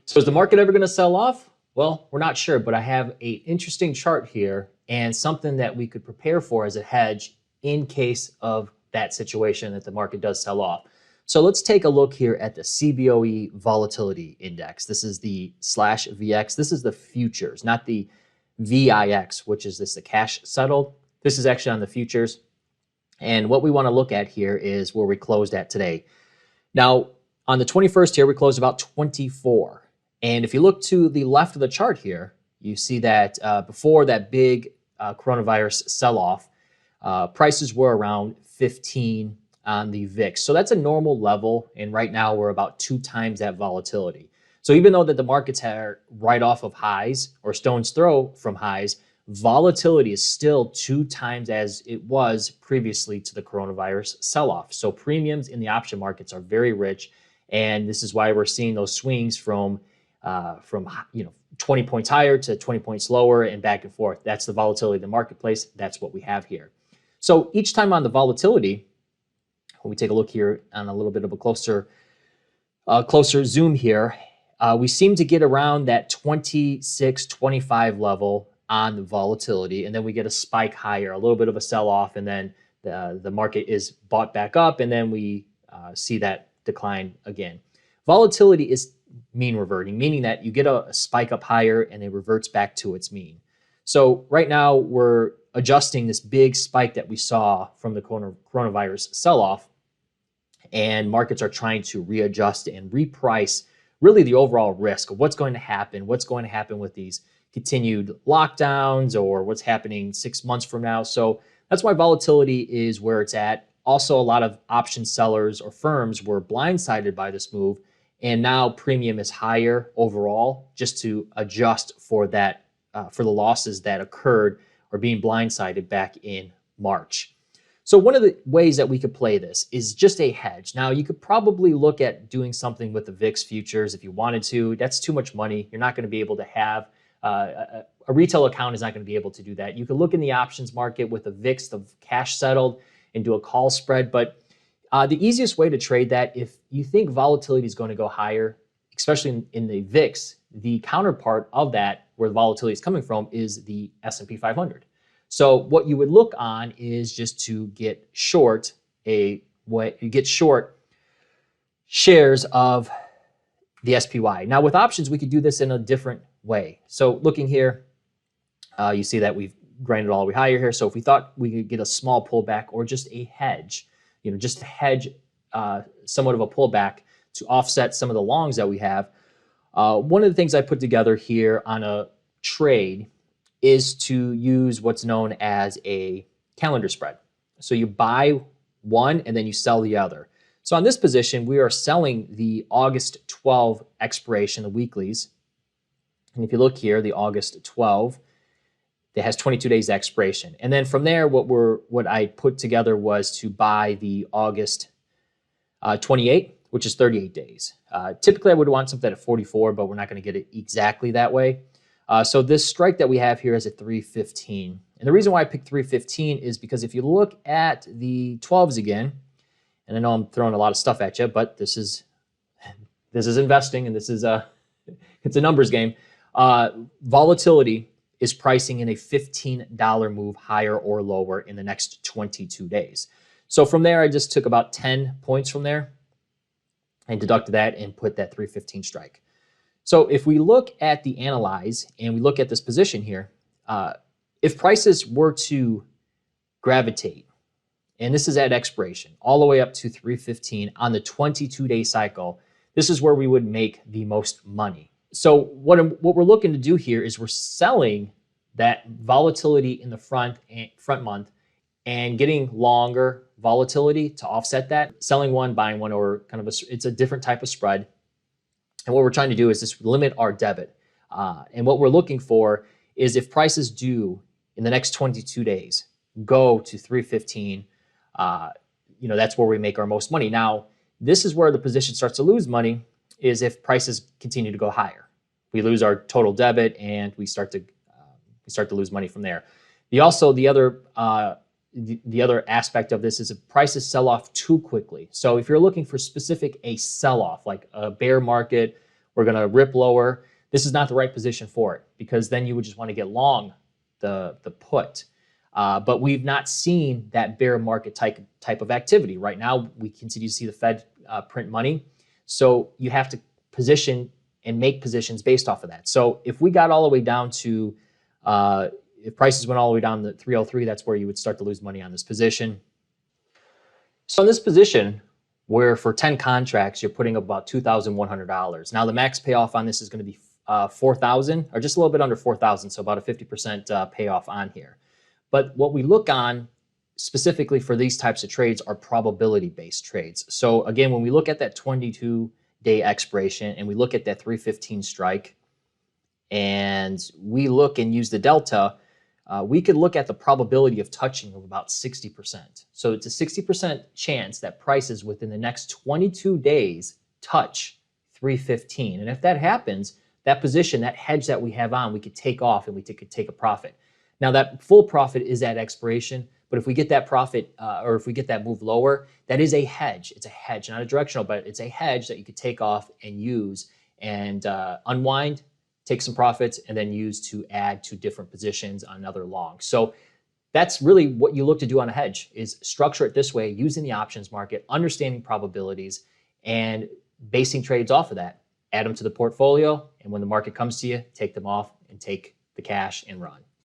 So is the market ever going to sell off? Well, we're not sure, but I have an interesting chart here and something that we could prepare for as a hedge in case of that situation that the market does sell off. So let's take a look here at the CBOE volatility index. This is the /VX. This is the futures, not the VIX, which is the cash settled. This is actually on the futures. And what we want to look at here is where we closed at today. Now, on the 21st here, we closed about 24. And if you look to the left of the chart here, you see that before that big coronavirus sell-off, prices were around 15 on the VIX. So that's a normal level. And right now we're about 2 times that volatility. So even though that the markets are right off of highs or stone's throw from highs, volatility is still 2 times as it was previously to the coronavirus sell-off. So premiums in the option markets are very rich. And this is why we're seeing those swings from 20 points higher to 20 points lower and back and forth. That's the volatility of the marketplace. That's what we have here. So each time on the volatility, when we take a look here on a little bit of a closer zoom here, we seem to get around that 26, 25 level on the volatility, and then we get a spike higher, a little bit of a sell-off, and then the market is bought back up, and then we see that decline again. Volatility is mean reverting, meaning that you get a spike up higher and it reverts back to its mean. So right now we're adjusting this big spike that we saw from the coronavirus sell-off, and markets are trying to readjust and reprice really the overall risk of what's going to happen with these continued lockdowns or what's happening 6 months from now. So that's why volatility is where it's at. Also, a lot of option sellers or firms were blindsided by this move, and now premium is higher overall just to adjust for that, for the losses that occurred or being blindsided back in March. So one of the ways that we could play this is just a hedge. Now, you could probably look at doing something with the VIX futures if you wanted to. That's too much money. You're not going to be able to have a retail account is not going to be able to do that. You could look in the options market with a VIX of cash settled and do a call spread. But the easiest way to trade that, if you think volatility is going to go higher, especially in the VIX, the counterpart of that, where the volatility is coming from, is the S&P 500. So what you would look on is just to get short shares of the SPY. Now with options, we could do this in a different way. So looking here, you see that we've grinded all the way higher here. So if we thought we could get a small pullback or just a hedge, just to hedge somewhat of a pullback to offset some of the longs that we have, one of the things I put together here on a trade is to use what's known as a calendar spread. So you buy one and then you sell the other. So on this position, we are selling the August 12 expiration, the weeklies. And if you look here, the August 12, it has 22 days expiration. And then from there, what I put together was to buy the August 28, which is 38 days. Typically, I would want something at 44, but we're not going to get it exactly that way. So this strike that we have here is at 315. And the reason why I picked 315 is because if you look at the 12s again, and I know I'm throwing a lot of stuff at you, but this is investing, and this is it's a numbers game. Volatility is pricing in a $15 move higher or lower in the next 22 days. So from there, I just took about 10 points from there and deducted that and put that 315 strike. So if we look at the analyze and we look at this position here, if prices were to gravitate, and this is at expiration, all the way up to 315 on the 22-day cycle, this is where we would make the most money. So what we're looking to do here is we're selling that volatility in the front month and getting longer volatility to offset that, selling one, buying one, or kind of it's a different type of spread. And what we're trying to do is just limit our debit. And what we're looking for is if prices do in the next 22 days go to 315, that's where we make our most money. Now, this is where the position starts to lose money, is if prices continue to go higher. We lose our total debit and we start to lose money from there. The other aspect of this is if prices sell off too quickly. So if you're looking for a sell-off, like a bear market we're going to rip lower. This is not the right position for it, because then you would just want to get long the put. But we've not seen that bear market type of activity. Right now, we continue to see the Fed print money. So you have to position and make positions based off of that. So if we got all the way down to, if prices went all the way down to 303, that's where you would start to lose money on this position. So in this position, where for 10 contracts, you're putting up about $2,100. Now the max payoff on this is going to be $4,000, or just a little bit under $4,000, so about a 50% payoff on here. But what we look on specifically for these types of trades are probability-based trades. So again, when we look at that 22-day expiration and we look at that 315 strike, and we look and use the delta, we could look at the probability of touching of about 60%. So it's a 60% chance that prices within the next 22 days touch 315. And if that happens, that position, that hedge that we have on, we could take off and we could take a profit. Now that full profit is at expiration, but if we get that profit or if we get that move lower, that is a hedge. It's a hedge, not a directional, but it's a hedge that you could take off and use and unwind, take some profits, and then use to add to different positions on another long. So that's really what you look to do on a hedge, is structure it this way, using the options market, understanding probabilities, and basing trades off of that. Add them to the portfolio, and when the market comes to you, take them off and take the cash and run.